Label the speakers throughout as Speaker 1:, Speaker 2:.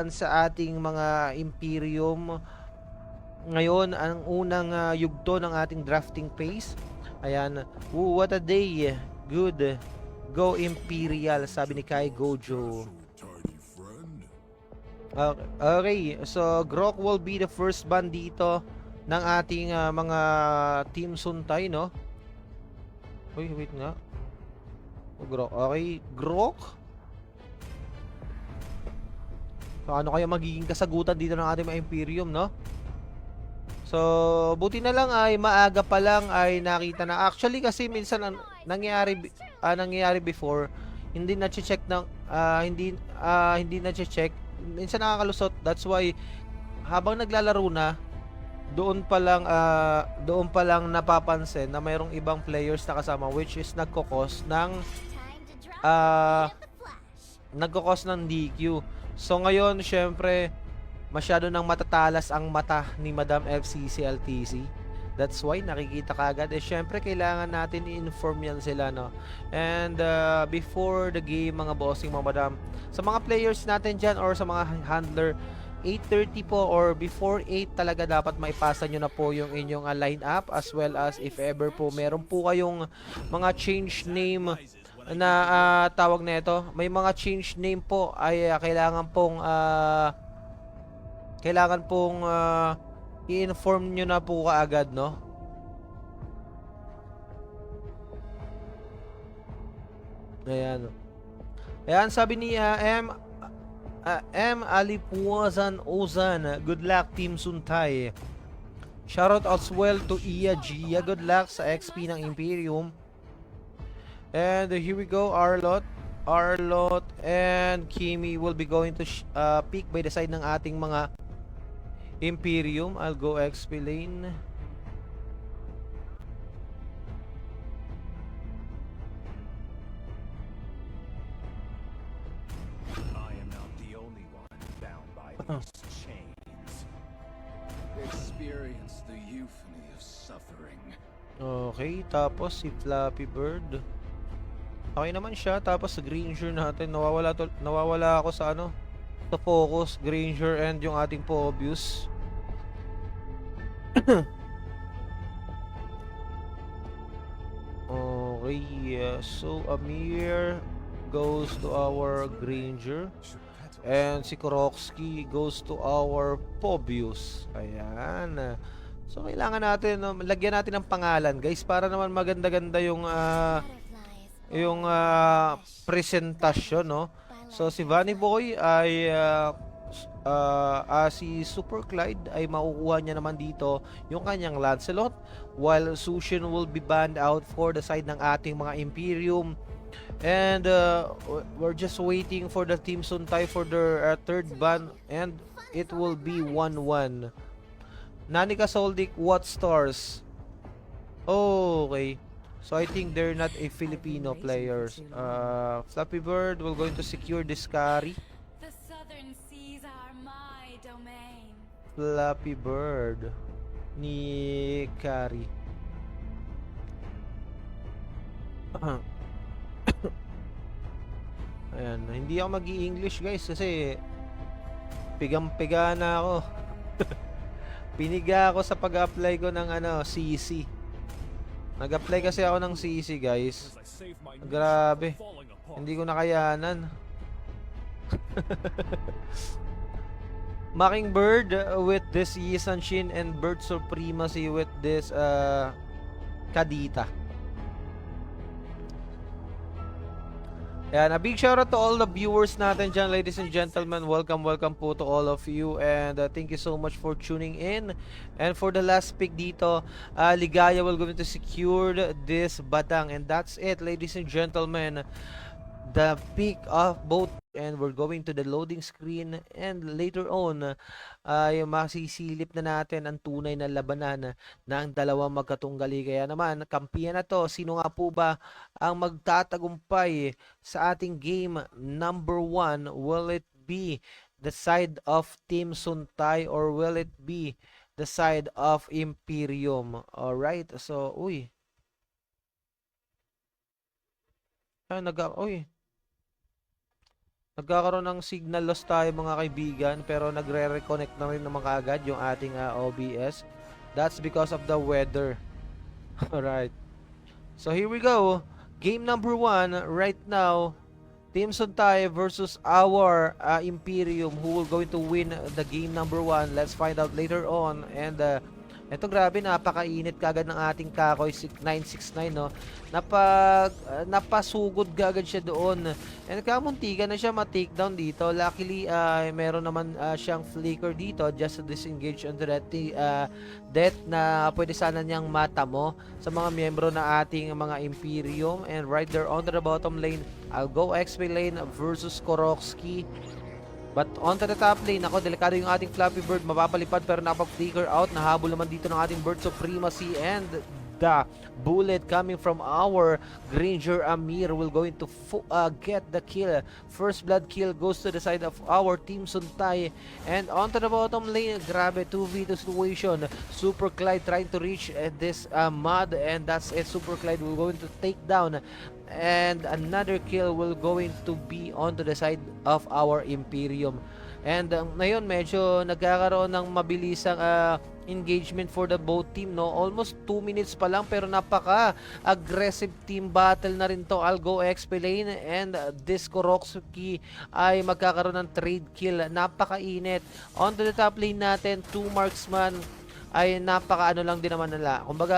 Speaker 1: sa ating mga Imperium. Ngayon, ang unang yugto ng ating drafting phase. Ayan. Ooh, what a day. Good. Go Imperial, sabi ni Kai Gojo. Okay, so Grok will be the first ban dito ng ating mga Team Suntay, no? Uy, wait nga. Grok. Okay, Grok. So, ano kaya magiging kasagutan dito ng ating mga Imperium, no? So, buti na lang ay maaga pa lang ay nakita na. Actually kasi minsan nangyayari before, hindi na check ng hindi na check. Minsan nakakalusot. That's why habang naglalaro na, doon pa lang napapansin na mayroong ibang players na kasama, which is ah nagkokos ng DQ. So ngayon, syempre, masyado nang matatalas ang mata ni Madam FCC LTC. That's why nakikita kagad. Syempre, kailangan natin i-inform yan sila, no? And before the game, mga bossing, mga madam, sa mga players natin dyan or sa mga handler, 8:30 po or before 8 talaga dapat maipasa nyo na po yung inyong line-up, as well as if ever po meron po kayong mga change name na tawag na ito, may mga change name po ay kailangan pong i-inform nyo na po kaagad, no? Ayan. Ayan, sabi ni M. Alipuazan Ozan, good luck Team Suntay. Shoutout as well to Iya Gia, good luck sa XP ng Imperium. And here we go, Arlot and Kimi will be going to pick by the side ng ating mga Imperium. I'll go XP lane.
Speaker 2: I am not the only one bound by these chains. Experience the euphony of suffering.
Speaker 1: Okay, tapos si Flappy Bird. Okay naman siya. Tapos sa Granger natin, nawawala ako sa sa focus, Granger and yung ating Pobius. Okay, so Amir goes to our Granger and si Korokski goes to our Pobius. Ayan. So kailangan natin lagyan natin ng pangalan, guys, para naman maganda-ganda yung presentasyon, no? So si Vanny Boy ay si Super Clyde ay makukuha niya naman dito yung kanyang Lancelot, while Sushin will be banned out for the side ng ating mga Imperium. And we're just waiting for the Team Suntay for their third ban, and it will be 1-1. Nanika Soldic, what stars? Oh, okay. So I think they're not a Filipino players. Flappy Bird will going to secure this carry.
Speaker 3: The southern seas are my domain.
Speaker 1: Flappy Bird ni carry. Ayan, hindi ako mag-i-English, guys, kasi pigang-piga na ako. Piniga ako sa pag-apply ko ng CC. Nag-apply kasi ako ng CC, guys. Grabe. Hindi ko nakayanan. Mockingbird with this Yisanshin and Bird Supremacy with this Kadita. Ayan, a big shout out to all the viewers natin dyan, ladies and gentlemen. Welcome po to all of you, and thank you so much for tuning in. And for the last pick dito, Ligaya will going to secure this Batang, and that's it, ladies and gentlemen. The pick of both, and we're going to the loading screen, and later on ay masisilip na natin ang tunay na labanan ng dalawang magkatunggali. Kaya naman, kampiyan na to. Sino nga po ba ang magtatagumpay sa ating game number 1? Will it be the side of Team Suntay or will it be the side of Imperium? Alright, so uy, uy, Nagkakaroon ng signal loss tayo mga kaibigan, pero nagre-reconnect na rin naman kaagad yung ating OBS. That's because of the weather. Alright. So here we go. Game number 1 right now. Team Suntay versus our Imperium, who will going to win the game number 1. Let's find out later on. And eto grabe, napakainit kagad ng ating Kakoy 969, no. Napasugod kagad siya doon. And kamuntikan na siya ma-takedown dito. Luckily, meron naman siyang flicker dito just to disengage onto that death na pwede sana niyang matamo sa mga miyembro na ating mga Imperium. And right there onto the bottom lane, I'll go XP lane versus Korokski. But onto the top lane, ako, delikado yung ating Flappy Bird, mapapalipad pero napap-flicker out. Nahabol naman dito ng ating Bird Supremacy, and the bullet coming from our Granger Amir will going to get the kill. First blood kill goes to the side of our Team Suntay. And onto the bottom lane, grabe, 2v2 situation. Super Clyde trying to reach this mud, and that's it. Super Clyde will going to take down, and another kill will going to be onto the side of our Imperium. And ngayon medyo nagkakaroon ng mabilisang engagement for the both team, no. Almost 2 minutes pa lang pero napaka aggressive team battle na rin to. I'll go XP lane, and this Koroksuki ay magkakaroon ng trade kill. Napakainit. Onto the top lane natin, 2 marksman ay napaka-ano lang din naman nila. Kumbaga,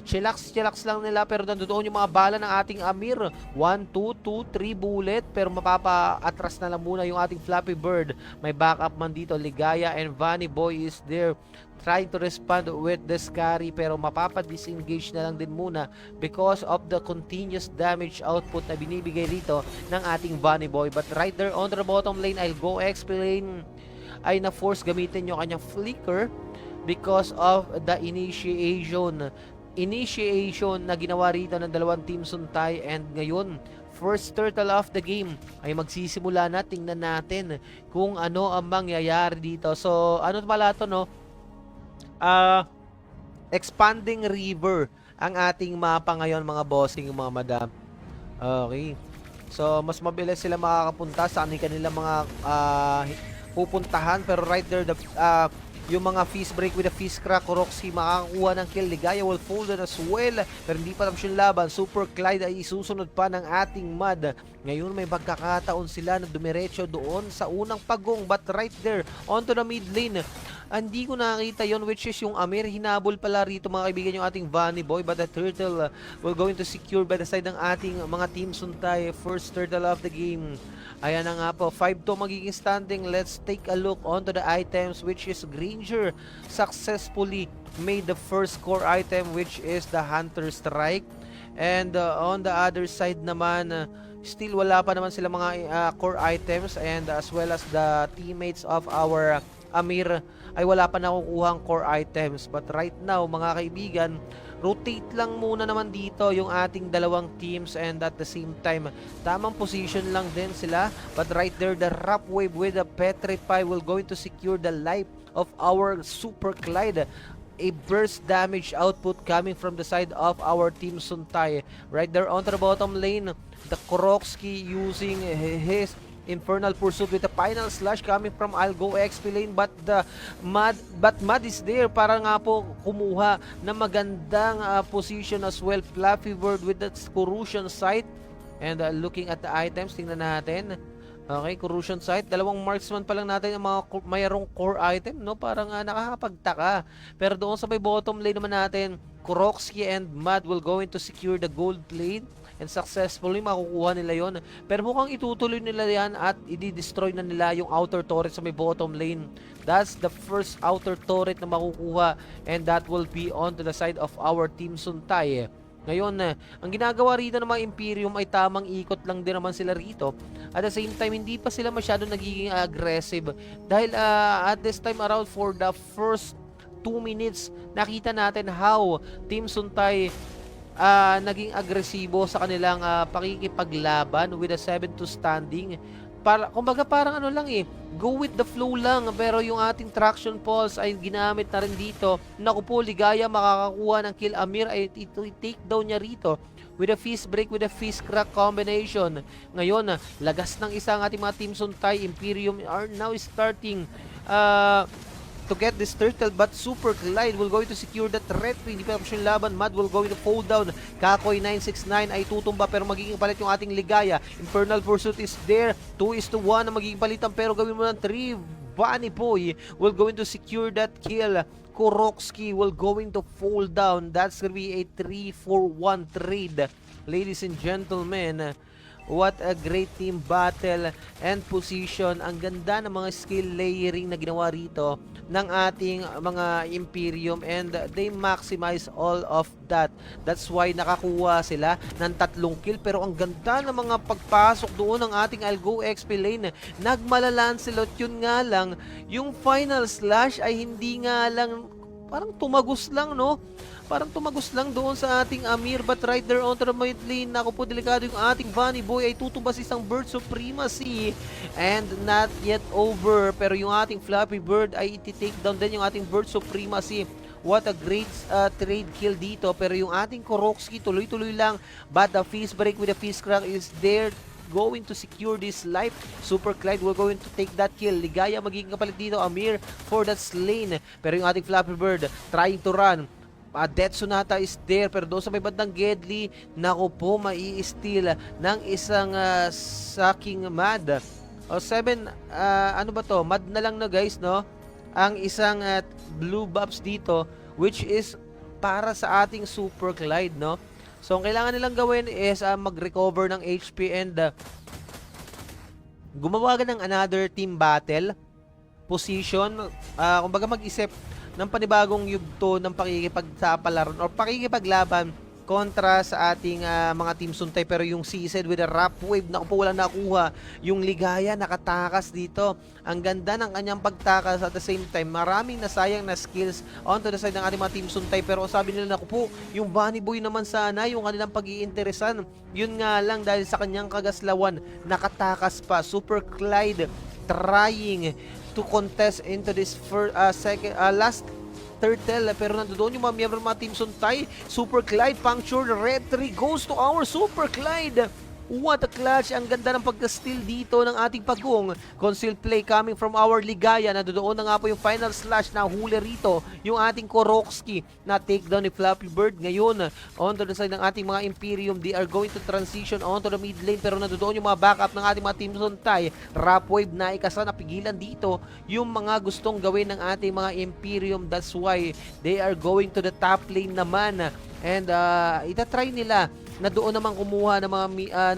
Speaker 1: chillax lang nila, pero nandoon yung mga bala ng ating Amir. 1, 2, 3 bullet, pero mapapa-atras na lang muna yung ating Flappy Bird. May backup man dito, Ligaya and Vanny Boy is there trying to respond with the Scary, pero mapapa-disengage na lang din muna because of the continuous damage output na binibigay dito ng ating Vanny Boy. But right there on the bottom lane, I'll go XP lane, ay na-force gamitin yung kanyang flicker because of the initiation na ginawa rito ng dalawang Team Suntay. And ngayon, first turtle of the game ay magsisimula na. Tingnan natin kung ano ang mangyayari dito. So ano pala to, no? Expanding River ang ating mapa ngayon, mga bossing, mga madam. Okay, so mas mabilis sila makakapunta sa kanilang mga pupuntahan, pero right there yung mga fist break with the fist crack, Korokski makakakuha ng kill. Ligaya will fold as well, pero hindi pa tapos yung laban. Super Clyde ay isusunod pa ng ating Mad. Ngayon may pagkakataon sila na dumiretso doon sa unang pagong, but right there onto the mid lane, hindi ko nakita yon, which is yung Amir. Hinabol pala rito, mga kaibigan, yung ating Vanny Boy, but the turtle will going to secure by the side ng ating mga Team Suntay. First turtle of the game. Ayan na nga po, 5-2 magiging standing. Let's take a look onto the items, which is Granger successfully made the first core item, which is the Hunter Strike. And on the other side naman, still wala pa naman sila mga core items, and as well as the teammates of our Amir ay wala pa nakukuhang core items. But right now, mga kaibigan, rotate lang muna naman dito yung ating dalawang teams, and at the same time, tamang position lang din sila. But right there, the Rap Wave with the Petrify will going to secure the life of our Super Clyde. A burst damage output coming from the side of our Team Suntay. Right there onto the bottom lane, the Korokski using his Infernal Pursuit with the final slash coming from I'll go XP lane, but Mad is there para nga po kumuha na magandang position as well. Fluffy Bird with that corrosion sight, and looking at the items, tingnan natin. Okay, corrosion sight, dalawang marksman pa lang natin ang mga mayroong core item, no? Parang nakakapagtaka. Pero doon sa may bottom lane naman natin, Korokski and Mad will going to secure the gold plate, and successfully makukuha nila yon. Pero mukhang itutuloy nila yan at i-destroy na nila yung outer turret sa may bottom lane. That's the first outer turret na makukuha, and that will be on to the side of our Team Suntay. Ngayon, ang ginagawa rito ng mga Imperium ay tamang ikot lang din naman sila rito. At the same time, hindi pa sila masyado nagiging aggressive. Dahil at this time around, for the first 2 minutes, nakita natin how Team Suntay naging agresibo sa kanilang pakikipaglaban with a 7-2 standing. Kumbaga parang ano lang go with the flow lang, pero yung ating traction pulse ay ginamit na rin dito. Naku po, Ligaya makakakuha ng kill. Amir ay ito i-take down niya rito. with a fist break with a fist crack combination. Ngayon, lagas ng isa ang ating mga Team Suntay. Imperium are now starting to get this turtle, but Super Clyde will going to secure that red free. Hindi pa tapos yung laban. Mad will going to fold down. Kakoy 969 ay tutumba pero magiging palit yung ating Ligaya. Infernal Pursuit is there. 2-1 na magiging palitan pero gawin mo ng 3. Bunny Boy will going to secure that kill. Korokski will going to fold down. That's gonna be a 3-4-1 trade. Ladies and gentlemen, what a great team battle and position. Ang ganda ng mga skill layering na ginawa rito ng ating mga Imperium, and they maximize all of that. That's why nakakuha sila ng 3 kill, pero ang ganda ng mga pagpasok doon ng ating Algo XP lane. Nagmalalancelot, yun nga lang, yung final slash ay hindi nga lang, parang tumagos lang, no? Parang tumagos lang doon sa ating Amir, but right there onto the mid lane. Naku po, delikado yung ating Bunny Boy, ay tutumbas isang Bird Supremacy, and not yet over. Pero yung ating Flappy Bird ay iti-take down din yung ating Bird Supremacy. What a great trade kill dito. Pero yung ating Korokski tuloy-tuloy lang, but the fist break with the fist crack is there, going to secure this life. Super Clyde will going to take that kill. Ligaya magiging kapalit dito, Amir for that slain. Pero yung ating Flappy Bird trying to run. Death Sonata is there, pero doon sa may bandang Gedli, naku po, mai-steal ng isang sucking Mad. O 7, ano ba to? Mad na lang, no guys, no? Ang isang blue buffs dito, which is para sa ating Super Clyde, no? So, ang kailangan nilang gawin is mag-recover ng HP and gumawa ng another team battle position. Kumbaga mag-isip ng panibagong yugto ng pakikipagsapalaran or pakikipaglaban kontra sa ating mga Team Suntay. Pero yung Seased with a Rap Wave, naku po, walang nakuha. Yung Ligaya nakatakas dito. Ang ganda ng kanyang pagtakas, at the same time maraming nasayang na skills onto the side ng ating mga Team Suntay. Pero sabi nila, naku po, yung Bunny Boy naman sana yung kanilang pag-iinteresan. Yun nga lang, dahil sa kanyang kagaslawan, nakatakas pa. Super Clyde trying to contest into this last turtle, pero nandoon yung mga miyembro ng mga Team Suntay. Super Clyde punctured, red 3 goes to our Super Clyde. What a clutch! Ang ganda ng pagka-steal dito ng ating Pagong. Concealed play coming from our Ligaya. Nandoon na nga po yung final slash na huli rito. Yung ating Korokski na takedown ni Flappy Bird. Ngayon, onto the side ng ating mga Imperium, they are going to transition onto the mid lane. Pero nandoon yung mga backup ng ating mga Team Suntay. Rap Wave na ikasa, napigilan dito yung mga gustong gawin ng ating mga Imperium. That's why they are going to the top lane naman. And itatry nila na doon naman kumuha ng mga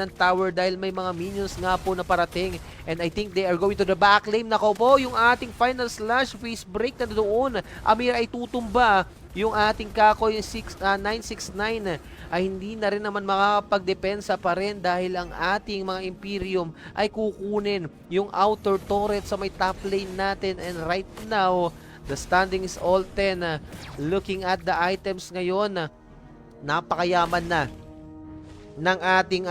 Speaker 1: ng tower dahil may mga minions nga po na parating. And I think they are going to the back lane. Nako po, yung ating final slash face break na doon. Amir ay tutumba. Yung ating Kakoy 969 ay hindi na rin naman makakapagdepensa pa rin dahil ang ating mga Imperium ay kukunin yung outer turret sa may top lane natin. And right now, the standing is all 10. Looking at the items ngayon, napakayaman na ng ating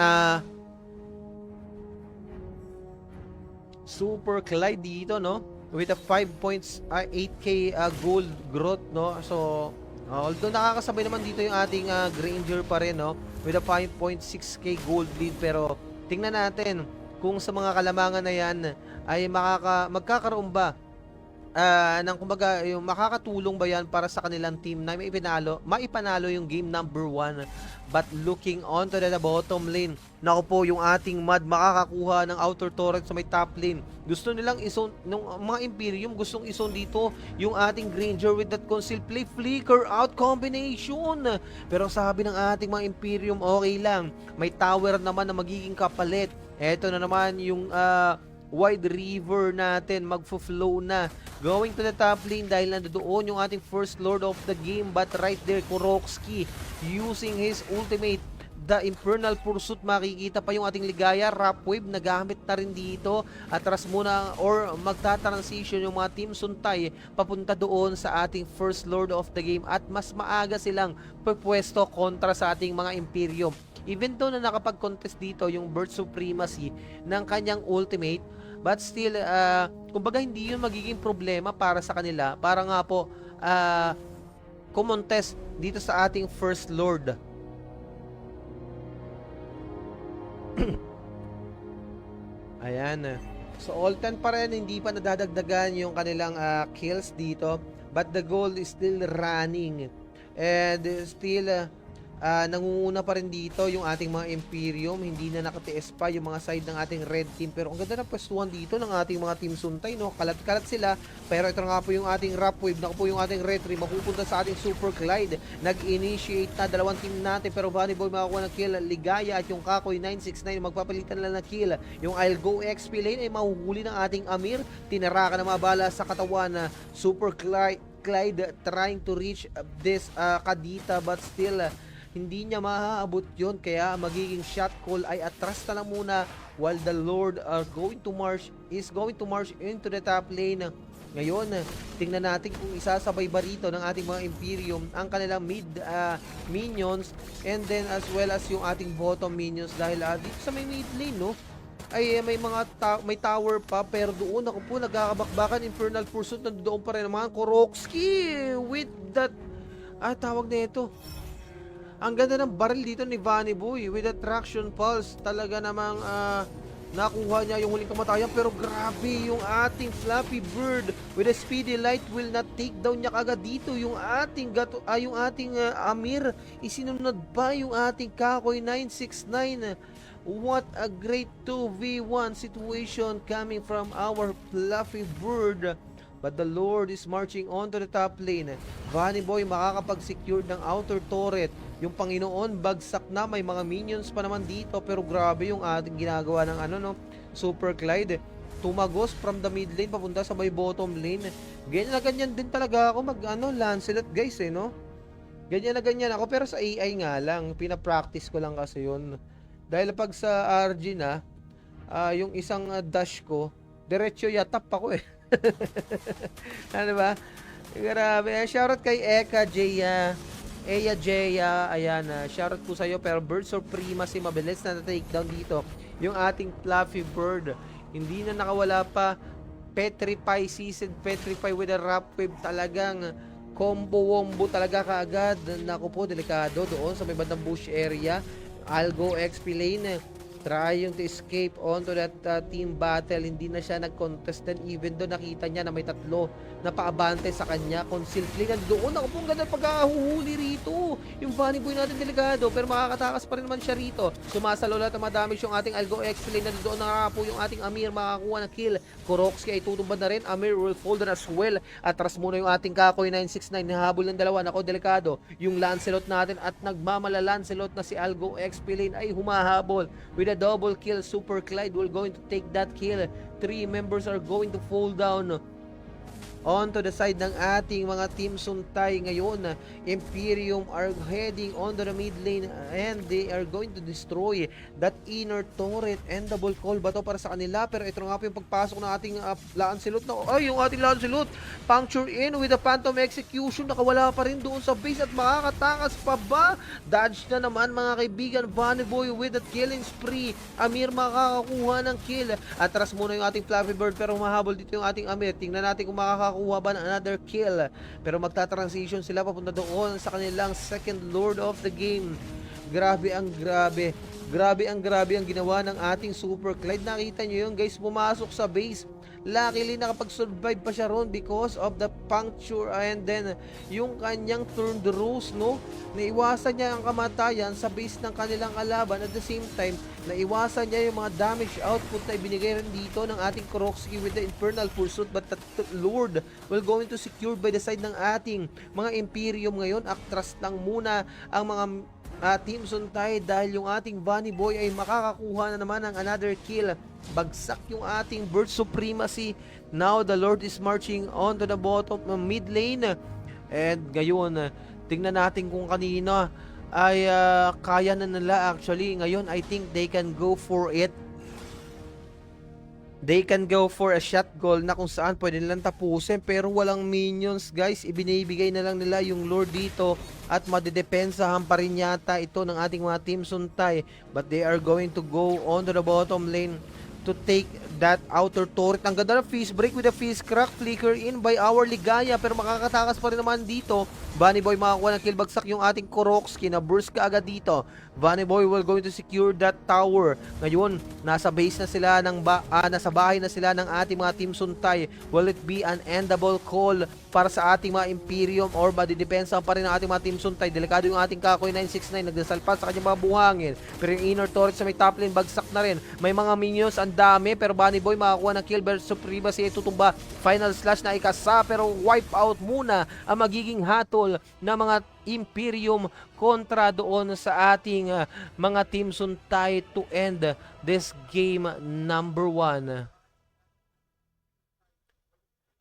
Speaker 1: Super Clyde dito, no? With a 5.8k gold growth, no? So, although nakakasabay naman dito yung ating Granger pa rin, no? With a 5.6k gold lead, pero tingnan natin kung sa mga kalamangan na yan ay magkakaroon ba ng kumbaga yung makakatulong ba yan para sa kanilang team na maipanalo yung game number 1. But looking onto the bottom lane, naku po, yung ating Mad makakakuha ng outer turret sa may top lane. Gusto nilang ison, ng mga Imperium gustong ison dito yung ating Granger with that concealed play, flicker out combination. Pero sabi ng ating mga Imperium, okay lang, may tower naman na magiging kapalit. Eto na naman yung Wide River natin, magfo-flow na going to the top lane dahil nandoon yung ating first lord of the game. But right there, Korokski using his ultimate, the Infernal Pursuit. Makikita pa yung ating Ligaya, Rap Wave nagamit na rin dito. Atras muna or magta-transition yung mga Team Suntay papunta doon sa ating first lord of the game, at mas maaga silang pupwesto kontra sa ating mga Imperium. Even though na nakapag-contest dito yung Bird Supremacy ng kanyang ultimate, but still, kumbaga hindi yun magiging problema para sa kanila. Para nga po, kumontest dito sa ating First Lord. Ayan. So all 10 pa rin, hindi pa nadadagdagan yung kanilang kills dito. But the goal is still running. And still nangunguna pa rin dito yung ating mga Imperium. Hindi na nakatiis pa yung mga side ng ating red team. Pero ang ganda ng pwestuhan dito ng ating mga team Suntay, no? Kalat-kalat sila. Pero ito nga po yung ating Rap Wave. Naku po yung ating red team. Mapupunta sa ating Super Clyde. Nag-initiate na dalawang team natin. Pero Bunny Boy makakuha ng kill. Ligaya at yung Kakoy 969 magpapalitan lang ng kill. Yung I'll Go XP lane ay mahuhuli ng ating Amir. Tinarakan na mga bala sa katawan na Super Clyde trying to reach this Kadita, but still hindi niya maaabot yon, kaya magiging shot call ay atras na lang muna while the Lord is going to march into the top lane. Ngayon, tingnan natin kung isasabay ba rito ng ating mga Imperium ang kanilang mid minions and then as well as yung ating bottom minions, dahil dito sa may mid lane, no, ay may mga may tower pa, pero doon ako po nagkakabakbakan. Infernal Pursuit na doon pa rin naman. Korokski with that tawag na ito. Ang ganda ng baril dito ni Bunny Boy with attraction pulse. Talaga namang nakuha niya yung huling kamatayan, pero grabe yung ating Flappy Bird with a speedy light will not take down niya kagad dito yung ating Amir. Isinunod pa yung ating Kakoy 969. What a great 2v1 situation coming from our Fluffy Bird. But the Lord is marching on to the top lane. Bunny Boy makakapag-secure ng outer turret. Yung Panginoon bagsak na, may mga minions pa naman dito, pero grabe yung ating ginagawa ng Super Clyde. Tumagos from the mid lane papunta sa may bottom lane. Ganyan na ganyan din talaga ako Lancelot, guys, no? Ganyan na ganyan ako, pero sa AI nga lang, pinapractice ko lang kasi yun. Dahil pag sa RG na, yung isang dash ko, diretso yatap ako eh. Ano ba? Grabe. Shoutout kay Eka Jaya. Eya Jaya. Ayan. Shoutout po sa iyo. Pero Bird Supremacy, mabilis na na-takedown dito. Yung ating Fluffy Bird. Hindi na nakawala pa. Petrify, Seasoned Petrify with a Rap Wave. Talagang combo-wombo talaga kaagad. Naku po, delikado doon sa may bandang bush area. I'll Go XP lane. Trying to escape onto that team battle. Hindi na siya nag-contest din, even though nakita niya na may tatlo na paabante sa kanya. Concealed play na doon. Ako pong ganda pagkahuhuli rito. Yung Bunny Boy natin delikado, pero makakatakas pa rin naman siya rito. Sumasalo lahat ng mga damage yung ating I'll Go XP lane na doon na po yung ating Amir makakuha ng kill. Korokski ay tutumbad na rin. Amir will fold as well. Atras muna yung ating Kakoy 969. Nahabol ng dalawa. Nako, delikado. Yung Lancelot natin at nagmamala Lancelot na si I'll Go XP lane ay humahabol with a double kill. Super Clyde will going to take that kill. 3 members are going to fall down onto the side ng ating mga team Suntay ngayon. Imperium are heading onto the mid lane and they are going to destroy that inner turret, and double call ba to para sa kanila? Pero ito nga po yung pagpasok ng ating Lancelot na, yung ating Lancelot puncture in with a Phantom Execution. Nakawala pa rin doon sa base at makakatakas pa ba? Dodge na naman mga kaibigan. Bunny Boy with that killing spree. Amir makakakuha ng kill. Atras muna yung ating Fluffy Bird, pero mahabol dito yung ating Amir. Tingnan natin kung makakakuha ba ng another kill. Pero magta-transition sila papunta doon sa kanilang second Lord of the game. Grabe ang grabe. Grabe ang ginawa ng ating Super Clyde. Nakita nyo yun, guys, pumasok sa base. Luckily, nakapag-survive pa siya ron because of the puncture and then yung kanyang turned rose, no? Naiwasan niya ang kamatayan sa base ng kanilang kalaban. At the same time, naiwasan niya yung mga damage output na ibinigay rin dito ng ating Korokski with the Infernal Pursuit. But the Lord will going to secure by the side ng ating mga Imperium ngayon. Actras lang muna ang mga Team Suntay dahil yung ating Bunny Boy ay makakakuha na naman ng another kill. Bagsak yung ating Bird Supremacy. Now the Lord is marching on to the bottom mid lane. And ngayon, tingnan natin kung kanina ay kaya na nila. Actually, ngayon I think they can go for it. They can go for a shot goal na kung saan pwede nilang tapusin, pero walang minions, guys. Ibinibigay na lang nila yung Lord dito at madedepensahan pa rin yata ito ng ating mga Team Suntay. But they are going to go on to the bottom lane to take that outer turret. Ang ganda ng face break with a face crack. Flicker in by our Ligaya. Pero makakatakas pa rin naman dito. Bunny Boy makakuha ng kill. Bagsak yung ating Kuroksky. Na-burst ka agad dito. Bunny Boy will going to secure that tower. Ngayon, nasa base na sila nasa bahay na sila ng ating mga Team Suntay. Will it be an endable call para sa ating mga Imperium or madidepensa pa rin ang ating mga Team Suntay? Delikado yung ating Kakoy 969. Nagdasalpa sa kanyang mga buhangin. Pero yung inner turret sa may top lane, bagsak na rin. May mga minions, ang dami. Pero Bunny Boy makakuha ng kill versus Supremacy. Tutumba. Final slash na ikasa. Pero wipe out muna ang magiging hatol na mga Imperium kontra doon sa ating mga Team Suntay to end this game number 1.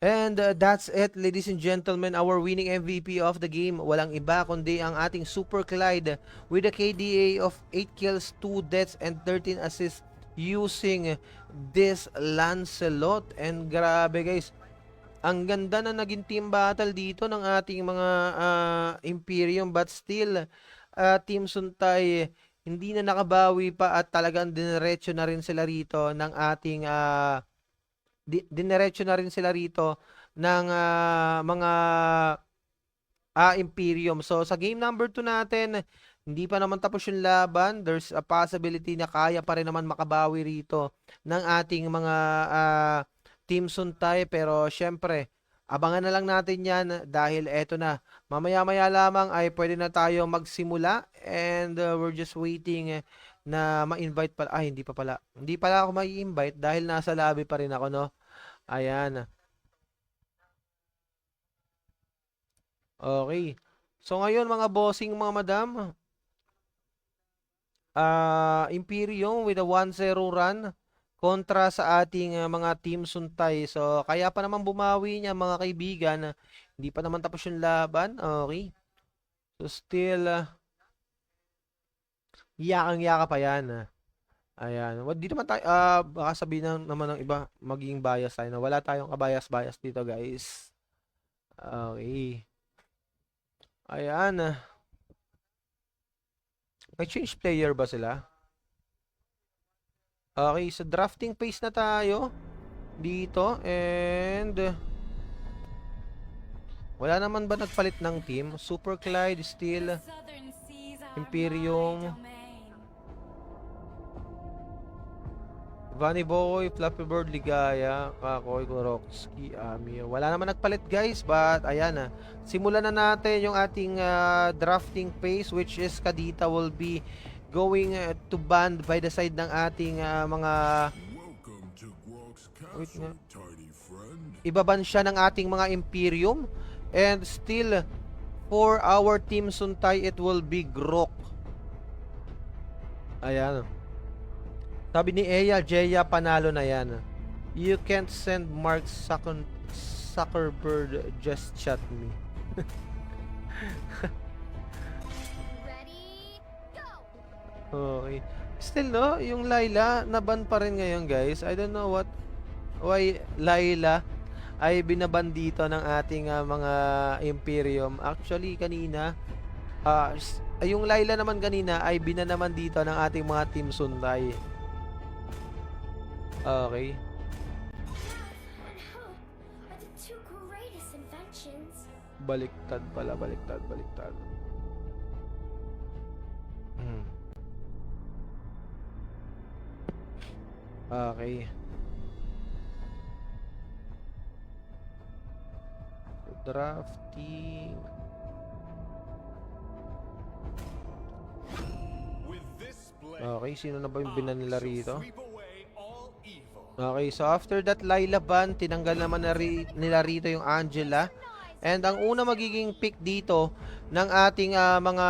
Speaker 1: And that's it, ladies and gentlemen, our winning MVP of the game. Walang iba kundi ang ating Super Clyde with a KDA of 8 kills, 2 deaths, and 13 assists using this Lancelot. And grabe guys, ang ganda na naging team battle dito ng ating mga Imperium, but still Team Suntay hindi na nakabawi pa at talagang dinerecho na rin sila rito ng ating mga Imperium. So sa game number 2 natin, hindi pa naman tapos yung laban. There's a possibility na kaya pa rin naman makabawi rito ng ating mga Team Suntay, pero syempre abangan na lang natin yan dahil eto na, mamaya-maya lamang ay pwede na tayo magsimula and we're just waiting na ma-invite pala. Hindi pala ako mai-invite dahil nasa lobby pa rin ako, no? Ayan. Okay, so ngayon mga bossing, mga madam, Imperium with a 1-0 run kontra sa ating mga Team Suntay. So, kaya pa naman bumawi niya mga kaibigan. Hindi pa naman tapos yung laban. Okay. So, still, yakang-yaka pa yan. Ayan. Dito naman tayo, baka sabihin naman ng iba, maging bias tayo. Wala tayong kabias-bias dito, guys. Okay. Ayan. May change player ba sila? Okay, so drafting phase na tayo dito and wala naman ba nagpalit ng team? Super Clyde, still
Speaker 3: Southern seas are
Speaker 1: Imperium,
Speaker 3: my domain.
Speaker 1: Bunny Boy, Fluffy Bird, Ligaya, Kakoy, Kuroksky, Ami. Wala naman nagpalit guys, but ayan simulan na natin yung ating drafting phase, which is Kadita will be going to band by the side ng ating mga ibaban siya ng ating mga Imperium, and still for our Team Suntay it will be Grok. Ayan, sabi ni Eya Jeya, panalo na yan. You can't send Mark Zuckerberg, just chat me. Okay. Still no, yung Layla naban pa rin ngayon guys. I don't know why Layla ay binaban dito ng ating mga Imperium. Actually kanina yung Layla naman kanina ay binanaman dito ng ating mga Team Suntay. Okay. Baliktad pala, baliktad. Okay. So, drafting. Okay, sino na ba yung binan nila rito? Okay, so after that Layla ban, tinanggal naman nila rito yung Angela. And ang una magiging pick dito ng ating mga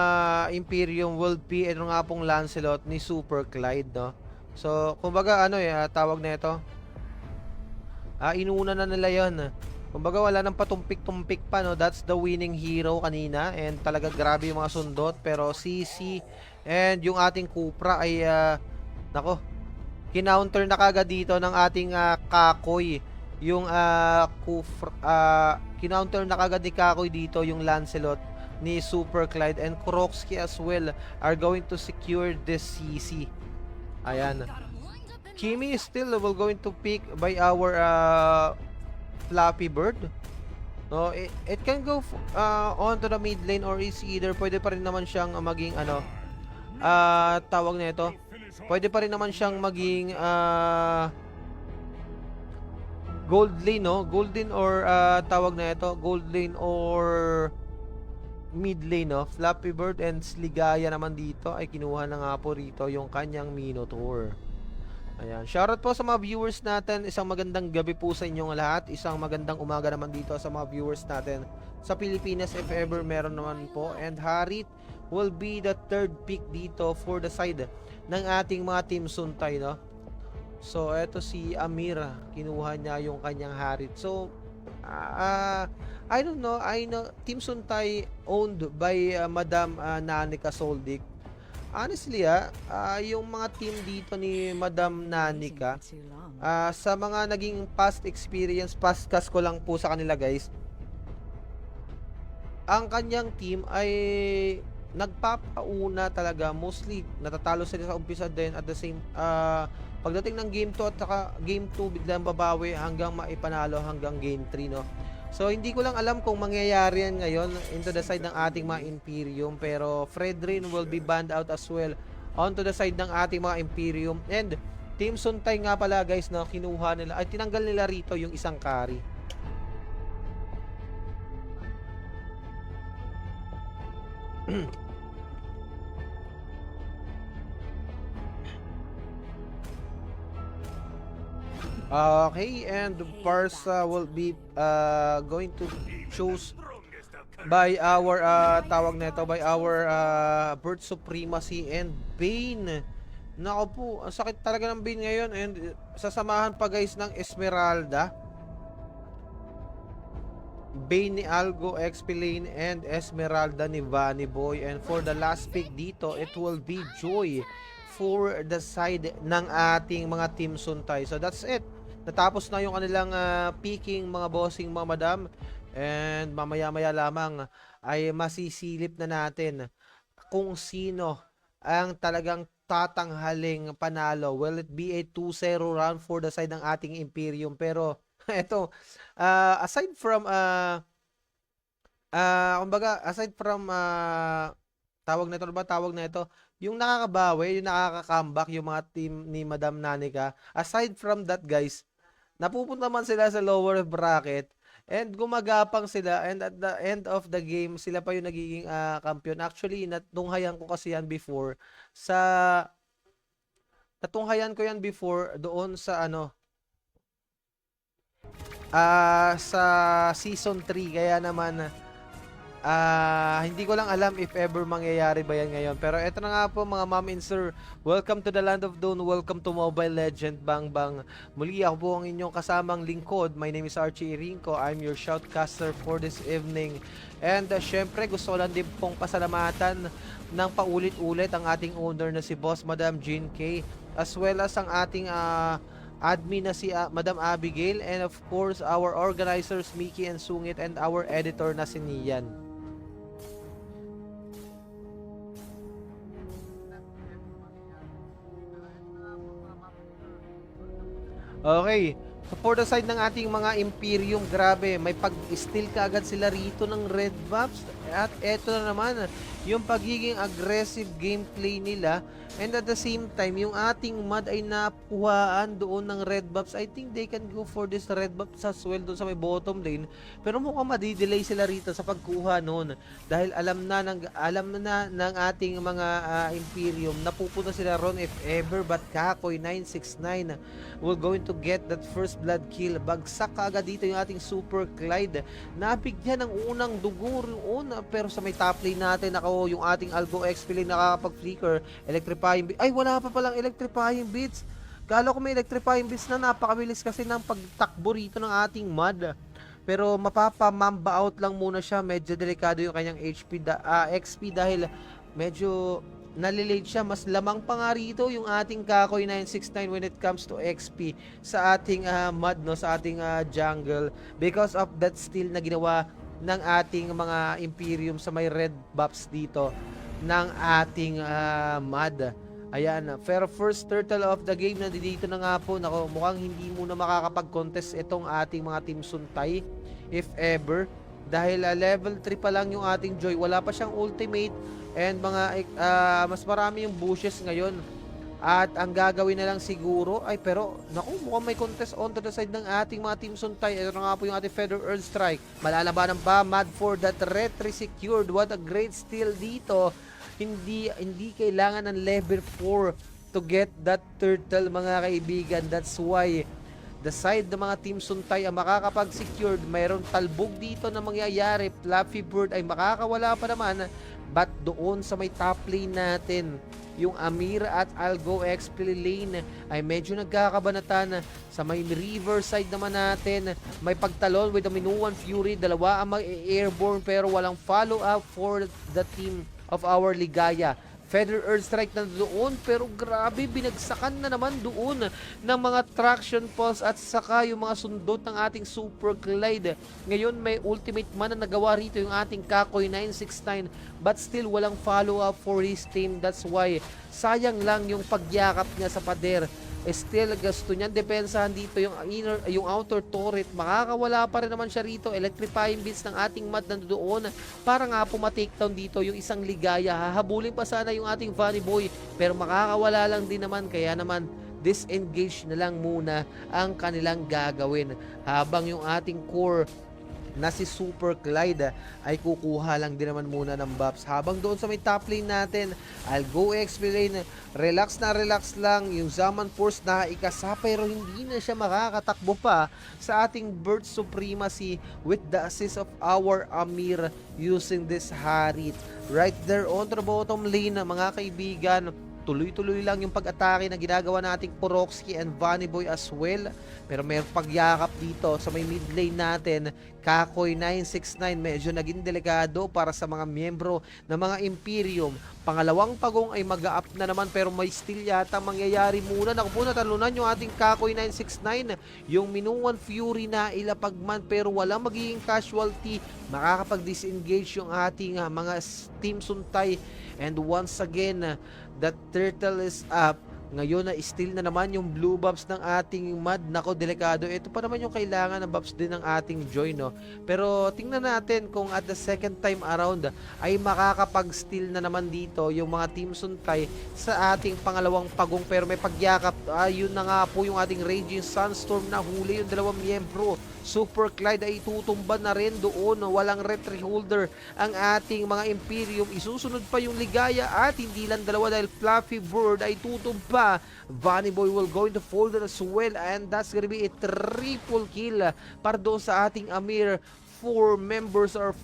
Speaker 1: Imperium will be ito nga pong Lancelot ni Super Clyde, no? So, kumbaga tawag na ito. Inuna na nila 'yon. Kumbaga wala nang patumpik-tumpik pa, no. That's the winning hero kanina and talaga grabe yung mga sundot, pero CC and yung ating Cupra ay nako, kinounter na kagad dito ng ating Kakoy. Yung kinounter na kagad ni Kakoy dito yung Lancelot ni Super Clyde, and Kuroksky as well are going to secure this CC. Ayan. Kimi is still will going to pick by our Flappy Bird. No, it can go on to the mid lane or is either pwede pa rin naman siyang maging ano tawag na ito. Pwede pa rin naman siyang maging gold lane, no? Golden or tawag na ito, gold lane or mid lane, no? Flappy Bird and Sligaya naman dito ay kinuha na nga po rito yung kanyang Minotaur. Ayan, shoutout po sa mga viewers natin. Isang magandang gabi po sa inyong lahat. Isang magandang umaga naman dito sa mga viewers natin sa Pilipinas if ever meron naman po. And Harit will be the third pick dito for the side ng ating mga Team Suntay, no? So, eto si Amir, kinuha niya yung kanyang Harit. So, I don't know. I know Team Suntay owned by Madam Nanika Soldik. Honestly, yung mga team dito ni Madam Nanika, sa mga naging past experience, past cast ko lang po sa kanila guys, ang kanyang team ay nagpapauna talaga, mostly natatalo sila sa umpisa din at the same pagdating ng game 2 at saka game 2 biglang babawi hanggang maipanalo hanggang game 3, no? So hindi ko lang alam kung mangyayari yan ngayon into the side ng ating mga Imperium, pero Fredrin will be banned out as well onto the side ng ating mga Imperium. And Team Suntay nga pala guys, na kinuha nila ay tinanggal nila rito yung isang carry. Okay, and Barca will be going to choose by our tawag na ito, by our Bird Supremacy and Bane. Nako po, ang sakit talaga ng Bane ngayon, and sasamahan pa guys ng Esmeralda, Bane ni Algo, XP Lane, and Esmeralda ni Vanny Boy. And for the last pick dito, it will be Joy for the side ng ating mga Team Suntay. So that's it. Natapos na yung kanilang picking, mga bossing, mga madam. And mamaya-maya lamang ay masisilip na natin kung sino ang talagang tatanghaling panalo. Will it be a 2-0 round for the side ng ating Imperium? Pero eto, aside from kumbaga, aside from tawag na ito, yung nakakabawi, yung nakaka-comeback, yung mga team ni Madam Nanika. Aside from that guys, napupunta man sila sa lower bracket and gumagapang sila, and at the end of the game, sila pa yung nagiging kampiyon. Actually, natunghayan ko kasi yan before doon sa sa season 3. Kaya naman hindi ko lang alam if ever mangyayari ba yan ngayon. Pero eto na nga po mga ma'am and sir, welcome to the Land of Dawn, welcome to Mobile Legend Bang Bang. Muli ako po ang inyong kasamang lingkod. My name is Archie Irinco, I'm your shoutcaster for this evening. And syempre gusto ko lang din pong pasalamatan ng paulit-ulit ang ating owner na si Boss Madam Jean K, as well as ang ating admin na si Madam Abigail, and of course our organizers Mickey and Sungit, and our editor na si Nian. Okay, so for the side ng ating mga Imperium, grabe, may pag-steal kaagad sila rito ng red buffs. At eto na naman, yung pagiging aggressive gameplay nila. And at the same time, yung ating MUD ay napuhaan doon ng red buffs. I think they can go for this red buffs as well doon sa may bottom lane. Pero mukhang madidelay sila rito sa pagkuha noon. Dahil alam na ng ating mga Imperium na pupunta sila ron if ever. But Kakoy 969 will going to get that first blood kill. Bagsak kaagad dito yung ating Super Clyde. Nabigyan ng unang dugo roon. Pero sa may top lane natin, yung ating Algo XP lane nakakapag-flicker. Ay, wala pa palang electrifying beats. Kala ko may electrifying beats na, napakabilis kasi ng pagtakbo rito ng ating MUD. Pero mapapamamba out lang muna siya. Medyo delikado yung kanyang XP dahil medyo nalilate siya. Mas lamang pa nga rito yung ating Kakoy 969 when it comes to XP sa ating MUD, no, sa ating jungle, because of that steal na ginawa ng ating mga Imperium sa may red buffs dito ng ating MUD. Ayan, pero first turtle of the game nandito na nga po. Nako, mukhang hindi muna makakapag-contest itong ating mga Team Suntay, if ever. Dahil level 3 pa lang yung ating Joy. Wala pa siyang ultimate and mas marami yung bushes ngayon. At ang gagawin na lang siguro ay pero naku, mukhang may contest on to the side ng ating mga Team Suntay. Ito na nga po yung ating Feather Earth Strike. Malalabanan ba? Mad for that retry secured. What a great steal dito. Hindi kailangan ng level 4 to get that turtle, mga kaibigan. That's why the side ng mga Team Suntay ang makakapag-secured. Mayroon talbog dito na mangyayari. Fluffy Bird ay makakawala pa naman. But doon sa may top lane natin, yung Amir at Algo XP lane ay medyo nagkakabanatan. Sa may riverside naman natin, may pagtalon with the Minuan Fury. Dalawa ang mag-airborne pero walang follow-up for the team of our Ligaya. Feather Earth Strike na doon pero grabe, binagsakan na naman doon ng mga traction pulse at saka yung mga sundot ng ating Super Clyde. Ngayon may ultimate man na nagawa rito yung ating Kakoy 969 but still walang follow-up for his team. That's why sayang lang yung pagyakap niya sa pader. Still gusto niyan depensahan dito yung outer turret. Makakawala pa rin naman siya rito. Electrifying beats ng ating Mad nandoon para nga po ma-takedown dito yung isang Ligaya. Hahabulin pa sana yung ating Funny Boy pero makakawala lang din naman, kaya naman disengage na lang muna ang kanilang gagawin habang yung ating core na si Super Clyde ay kukuha lang din naman muna ng buffs. Habang doon sa may top lane natin, I'll go XP lane, relax na relax lang. Yung Zaman Force na ikasa pero hindi na siya makakatakbo pa sa ating Burst Supremacy with the assist of our Amir using this Harit. Right there on the bottom lane, mga kaibigan, tuloy-tuloy lang yung pag-atake na ginagawa nating Poroxki and Bunny Boy as well. Pero may pagyakap dito sa may mid lane natin. Kakoy 969 medyo naging delikado para sa mga miyembro ng mga Imperium. Pangalawang pagong ay mag-up na naman pero may steal yata mangyayari muna. Naku po, natalunan yung ating Kakoy 969. Yung Minuan Fury na ilapagman pero walang magiging casualty. Makakapag-disengage yung ating mga Team Suntay. And once again, that turtle is up. Ngayon na steal na naman yung blue buffs ng ating Mad. Nako, delikado. Ito pa naman yung kailangan ng buffs din ng ating Joy, no? Pero tingnan natin kung at the second time around ay makakapag-steal na naman dito yung mga Team Suntay sa ating pangalawang pagong. Pero may pagyakap. Yun na nga po yung ating Raging Sunstorm na huli yung dalawang miyembro. Super Clyde ay tutumba na rin doon. Walang retry holder ang ating mga Imperium. Isusunod pa yung Ligaya at hindi lang dalawa dahil Fluffy Bird ay tutumba. Bunny Boy will go into folder as well and that's gonna be a triple kill para doon sa ating Amir. 4 members are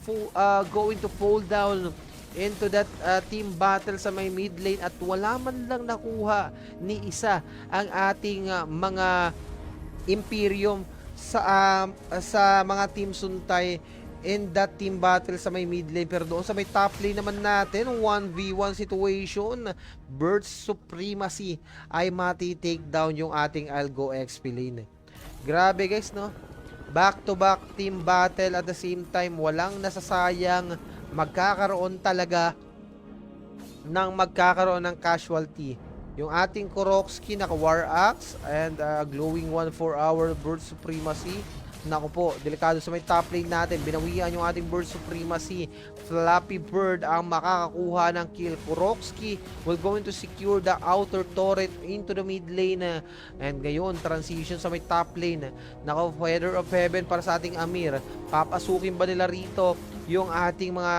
Speaker 1: going to fall down into that team battle sa may mid lane at wala man lang nakuha ni isa ang ating mga Imperium sa mga Team Suntay in that team battle sa may mid lane. Pero doon sa may top lane naman natin, 1v1 situation, Burst Supremacy ay mati-take down yung ating Algo XP lane. Grabe guys, no? Back to back team battle at the same time, walang nasasayang. Magkakaroon ng casualty. Yung ating Korokski naka War Axe and glowing one for our Burst Supremacy. Naku po, delikado sa may top lane natin. Binawian yung ating Burst Supremacy. Fluffy Bird ang makakakuha ng kill. Korokski will going to secure the outer turret into the mid lane. And ngayon, transition sa may top lane. Naku, Feather of Heaven para sa ating Amir. Papasukin ba nila rito yung ating mga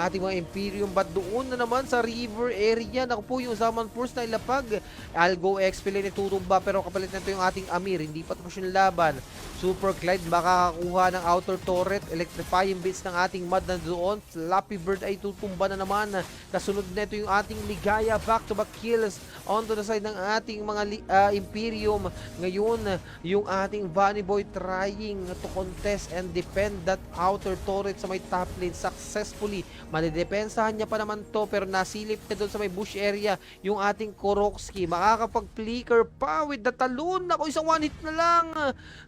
Speaker 1: ating mga Imperium? But doon na naman sa river area, naku po, yung Zaman Force na ilapag. Algo XP lane tutumba pero kapalit nito yung ating Amir. Hindi pa tapos yung laban. Super Clyde makakakuha ng outer turret. Electrifying beats ng ating Mad na doon. Fluffy Bird ay tutumba na naman. Kasunod nito yung ating Ligaya. Back to back kills onto the side ng ating mga Imperium. Ngayon, yung ating Bunny Boy trying to contest and defend that outer turret sa may top lane successfully. Madidepensahan niya pa naman to pero nasilip na doon sa may bush area yung ating Korokski. Makakapag-flicker pa with the talon. Naku, isang one hit na lang.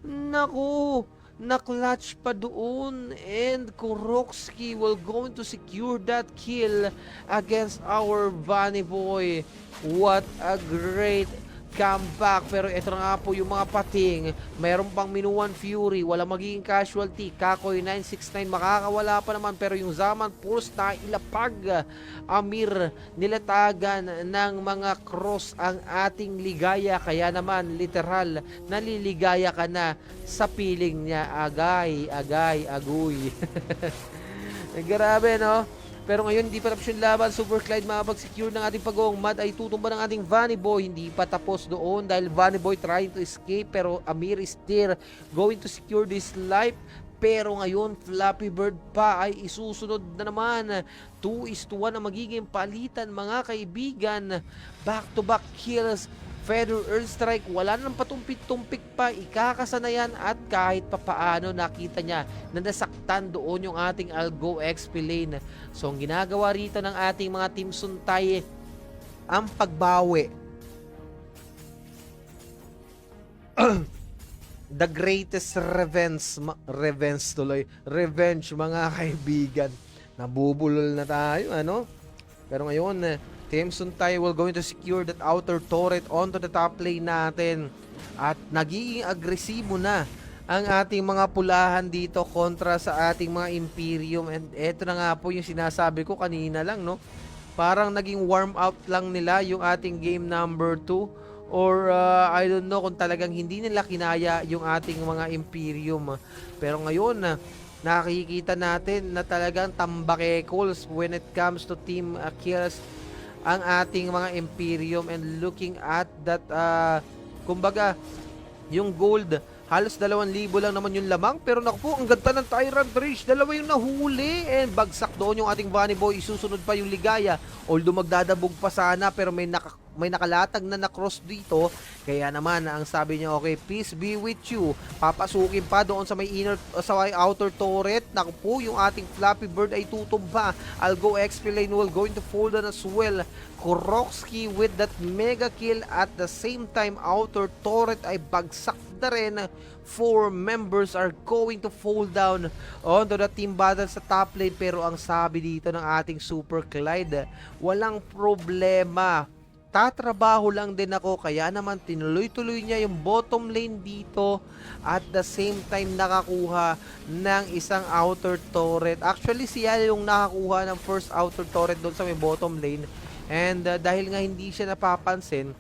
Speaker 1: Naku, Na-clutch pa doon and Kuroksky will going to secure that kill against our Bunny Boy. What a great comeback. Pero ito na nga po yung mga pating. Mayroon pang Minuan Fury. Wala magiging casualty. Kakoy 969 makakawala pa naman. Pero yung Zaman Pulse na ilapag. Amir nilatagan ng mga cross ang ating ligaya. Kaya naman literal naliligaya ka na sa piling niya. Agay, agay, agoy. Grabe, no? Pero ngayon, hindi pa tapos yung laban. Super Clyde makapag-secure ng ating pagong. Mad ay tutumba ng ating Vanny Boy. Hindi pa tapos doon dahil Vanny Boy trying to escape. Pero Amir is still going to secure this life. Pero ngayon, Flappy Bird pa ay isusunod na naman. 2-1 ang magiging palitan, mga kaibigan. Back-to-back kills. Feather Earth Strike, wala nang patumpik-tumpik pa, ikakasanayan at kahit papaano nakita niya na nasaktan doon yung ating Algo XP lane. So ang ginagawa rito ng ating mga Team Suntay ang pagbawi. The greatest revenge mga kaibigan. Nabubulol na tayo, ano? Pero ngayon, Team Suntay will going to secure that outer turret onto the top lane natin. At nagiging agresibo na ang ating mga pulahan dito kontra sa ating mga Imperium. And eto na nga po yung sinasabi ko kanina lang, no? Parang naging warm up lang nila yung ating game number 2. Or I don't know kung talagang hindi nila kinaya yung ating mga Imperium. Pero ngayon, nakikita natin na talagang tambakekos when it comes to team kills ang ating mga Imperium. And looking at that, kumbaga, yung gold, halos 2,000 lang naman yung lamang. Pero naku po, ang ganda ng Tyrant Rage. 2 yung nahuli. And bagsak doon yung ating Bunny Boy. Isusunod pa yung Ligaya. Although magdadabog pa sana, pero may nakalatag na na-cross dito. Kaya naman, ang sabi niya, okay, peace be with you. Papasukin pa doon sa may outer turret. Naku po, yung ating Flappy Bird ay tutumba. Algo XP lane will going to fold on as well. Kuroksky with that mega kill. At the same time, outer turret ay bagsak na rin. 4 members are going to fall down onto the team battle sa top lane. Pero ang sabi dito ng ating Super Clyde, walang problema, tatrabaho lang din ako. Kaya naman tinuloy-tuloy niya yung bottom lane dito. At the same time nakakuha ng isang outer turret. Actually siya yung nakakuha ng first outer turret doon sa may bottom lane. And dahil nga hindi siya napapansin,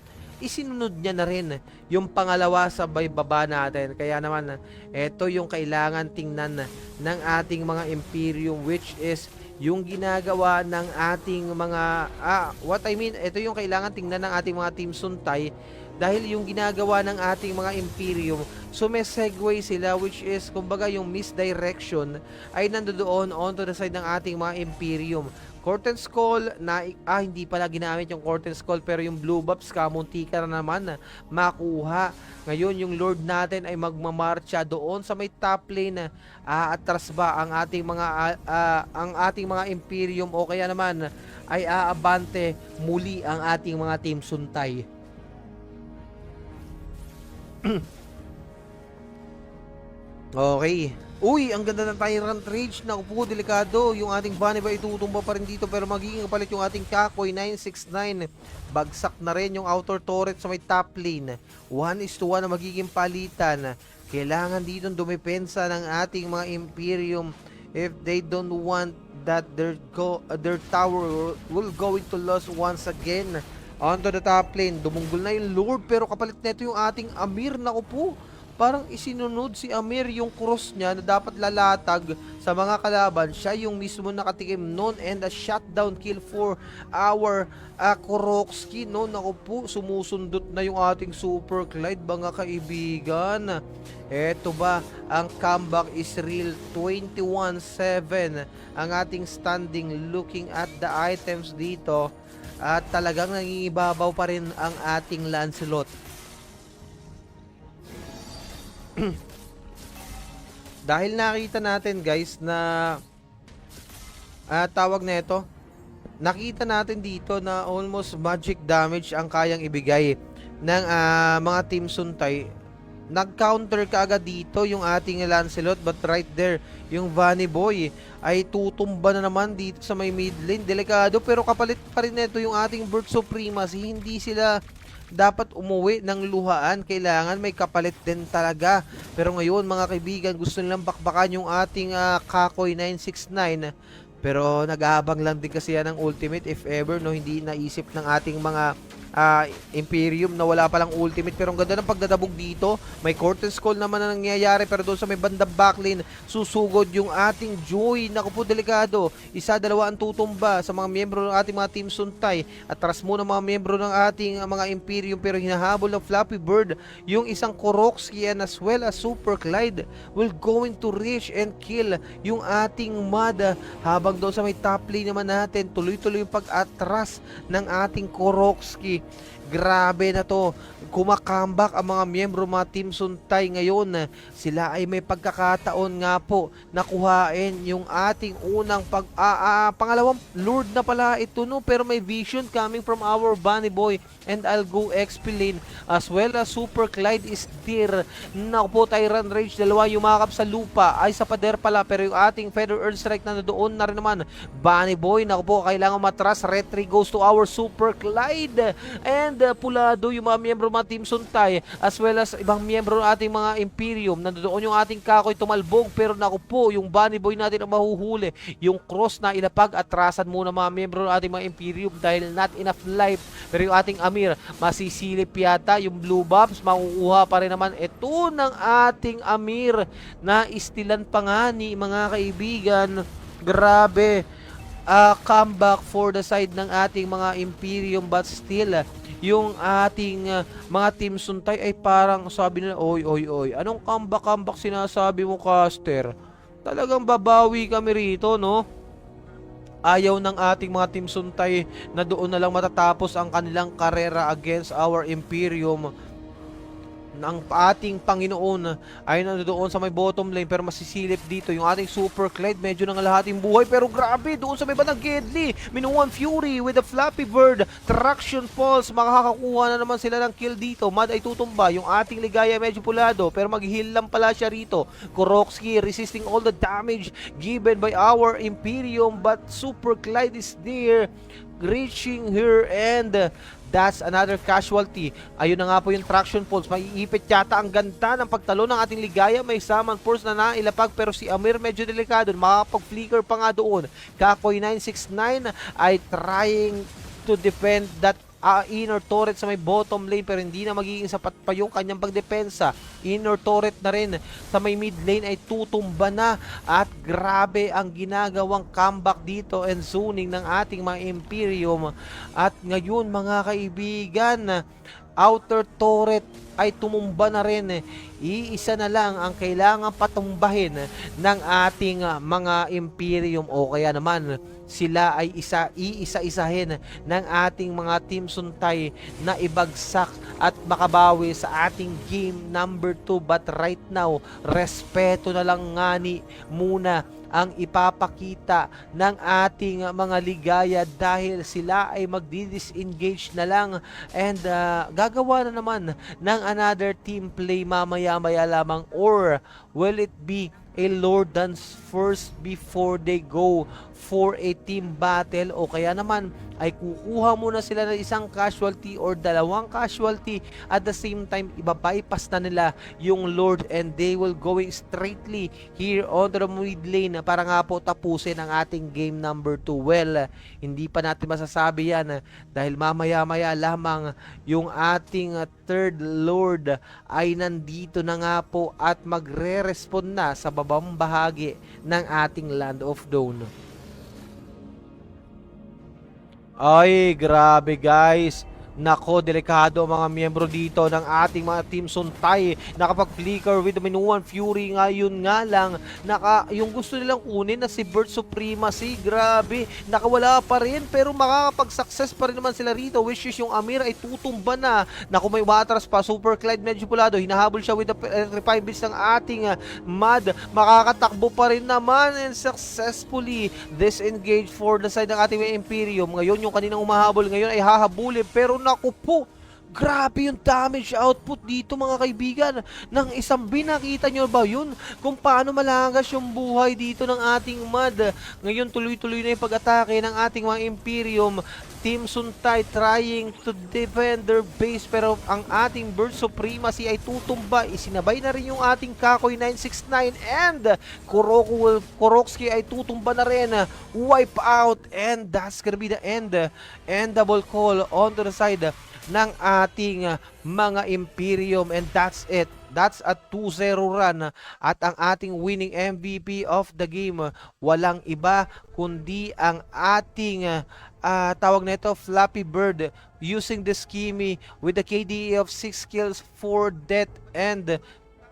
Speaker 1: isinunod niya na rin yung pangalawa sa baba natin. Kaya naman, ito yung kailangan tingnan ng ating mga Imperium, which is yung ginagawa ng ating mga ito yung kailangan tingnan ng ating mga Team Suntay. Dahil yung ginagawa ng ating mga Imperium, so may segue sila, which is kumbaga yung misdirection ay nandoon onto the side ng ating mga Imperium. Corten's Call na hindi pala ginamit yung Corten's Call, pero yung Blue Buffs kamuntika na naman makuha. Ngayon yung Lord natin ay magmamarcha doon sa may top lane. Atras ba ang ating mga Imperium o kaya naman ay aabante muli ang ating mga Team Suntay? Okay. Uy, ang ganda ng Tyrant Rage. Naku po, delikado. Yung ating Bunny Boy itutumba pa rin dito, pero magiging kapalit yung ating Kakoy 969. Bagsak na rin yung outer turret sa may top lane. 1-1 na magiging palitan. Kailangan dito dumepensa ng ating mga Imperium if they don't want that their tower will going to lose once again. Onto the top lane, dumunggol na yung Lord, pero kapalit nito yung ating Amir. Naku po, parang isinunod si Amir yung cross niya na dapat lalatag sa mga kalaban. Siya yung mismo nakatikim noon, and a shutdown kill for our Kuroksky. No, naku po, sumusundot na yung ating Super Clyde, mga kaibigan. Eto ba, ang comeback is real. 21-7 ang ating standing. Looking at the items dito, at talagang nangingibabaw pa rin ang ating Lancelot. Dahil nakita natin, guys, na tawag na ito, nakita natin dito na almost magic damage ang kayang ibigay ng mga Team Suntay. nag-counter kaagad dito yung ating Lancelot, but right there, yung Vanny Boy ay tutumba na naman dito sa may mid lane. Delikado, pero kapalit pa rin nito yung ating Bird Supremacy. Hindi sila dapat umuwi ng luhaan. Kailangan may kapalit din talaga. Pero ngayon mga kaibigan, gusto nilang bakbakan yung ating Kakoy 969. Pero nag-aabang lang din kasi yan ng ultimate if ever, no, hindi naisip ng ating mga Imperium na wala palang ultimate. Pero ang ganda ng pagdadabog dito. May Cortez Call naman na nangyayari, pero doon sa may bandang backlane, susugod yung ating Joy. Naku po, delikado. Isa, dalawa ang tutumba sa mga miyembro ng ating mga Team Suntay. Atras muna mga miyembro ng ating mga Imperium, pero hinahabol ng Flappy Bird yung isang Koroksky, and as well as Super Clyde will going to reach and kill yung ating Mad. Habang doon sa may top lane naman natin, tuloy-tuloy yung pag-atras ng ating Koroksky. Grabe na to. Kumakambak ang mga miyembro mga Team Suntay ngayon. Sila ay may pagkakataon nga po nakuhain yung ating unang pangalawang Lord na pala ito, no, pero may vision coming from our Bunny Boy, and I'll go XP lane as well as Super Clyde is there. Naku po, Tyrant Rage, dalawa yumakap sa lupa, ay sa pader pala, pero yung ating Feather Earth Strike na doon na rin naman. Bunny Boy, naku po, kailangan matras. Retry goes to our Super Clyde, and pulado yung mga miyembro mga Team Suntay as well as ibang miyembro ng ating mga Imperium. Nandoon yung ating Kakoy tumalbog, pero naku po, yung Bunny Boy natin ang mahuhuli. Yung cross na ilapag, atrasan muna mga miyembro ng ating mga Imperium dahil not enough life. Pero yung ating Amir, masisilip yata. Yung Blue Buffs, makukuha pa rin naman ito ng ating Amir na istilan pa nga ni mga kaibigan. Grabe. Comeback for the side ng ating mga Imperium, but still yung ating mga Team Suntay ay parang sabi nila, oy, anong comeback sinasabi mo, caster? Talagang babawi kami rito, no? Ayaw ng ating mga Team Suntay na doon na lang matatapos ang kanilang karera against our Imperium. Ang ating Panginoon ay nandoon sa may bottom lane, pero masisilip dito yung ating Super Clyde. Medyo nangalahating buhay, pero grabe doon sa may bandang Gedli. Minuwan Fury with the Flappy Bird. Traction Pulse, makakakuha na naman sila ng kill dito. Mad ay tutumba. Yung ating Ligaya medyo pulado, pero mag-heal lang pala siya rito. Koroksky resisting all the damage given by our Imperium, but Super Clyde is there reaching her, and that's another casualty. Ayun na nga po yung Traction Pulse. Maiipit yata ang ganda ng pagtalo ng ating Ligaya. May Summon Force na nailapag, pero si Amir medyo delikado. Makakapag-flicker pa nga doon. Kakoy 969 ay trying to defend that inner turret sa may bottom lane, pero hindi na magiging sapat pa yung kanyang pagdepensa. Inner turret na rin sa may mid lane ay tutumba na, at grabe ang ginagawang comeback dito and zoning ng ating mga Imperium. At ngayon mga kaibigan, outer turret ay tumumba na rin. Iisa na lang ang kailangan patumbahin ng ating mga Imperium, o kaya naman sila ay iisa-isahin ng ating mga Team Suntay na ibagsak at makabawi sa ating game number 2. But right now, respeto na lang ngani muna ang ipapakita ng ating mga Ligaya, dahil sila ay magdi-disengage na lang, and gagawa na naman ng another team play mamaya-maya lamang, or will it be a Lord dance first before they go for a team battle, o kaya naman ay kukuha muna sila ng isang casualty or dalawang casualty at the same time ibabypass na nila yung Lord, and they will going straightly here on the mid lane para nga po tapusin ang ating game number 2. Well, hindi pa natin masasabi yan dahil mamaya-maya lamang yung ating third Lord ay nandito na nga po at magre-respond na sa babang bahagi ng ating Land of Dawn. Ay, grabe guys. Nako, delikado ang mga miyembro dito ng ating mga Team Suntay. Nakapag-flicker with the Minuan Fury ngayon nga lang. Yung gusto nilang kunin na si Bird Supremacy, grabe. Nakawala pa rin, pero makakapag-success pa rin naman sila rito. Which is yung Amir ay tutumba na. Naku, may watras pa. Super Clyde medyo pulado. Hinahabol siya with the revive beast ng ating Mad. Makakatakbo pa rin naman, and successfully disengage for the side ng ating Imperium. Ngayon, yung kaninang umahabol ngayon ay hahabulin, pero naku po, Grabe yung damage output dito mga kaibigan. Nang isang binakita nyo ba yun? Kung paano malagas yung buhay dito ng ating Mad. Ngayon tuloy-tuloy na yung pag-atake ng ating mga Imperium. Team Suntay trying to defend their base pero ang ating Bird Supremacy ay tutumba. Isinabay na rin yung ating Kakoy 969 and Korokski ay tutumba na rin. Wipe out and that's gonna be the end. And double call onto the side ng ating mga Imperium and that's it. That's a 2-0 run at ang ating winning MVP of the game walang iba kundi ang ating tawag nito Flappy Bird using the Skimmy with the KDA of 6 kills, 4 death and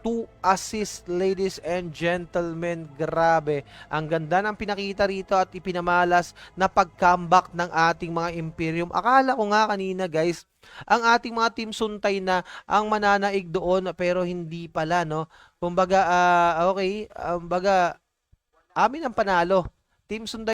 Speaker 1: 2 assists, ladies and gentlemen. Grabe. Ang ganda ng pinakita rito at ipinamalas na pag-comeback ng ating mga Imperium. Akala ko nga kanina guys, ang ating mga Team Suntay na ang mananaig doon pero hindi pala, no? Kumbaga, okay, baga, amin ang panalo. Team Suntay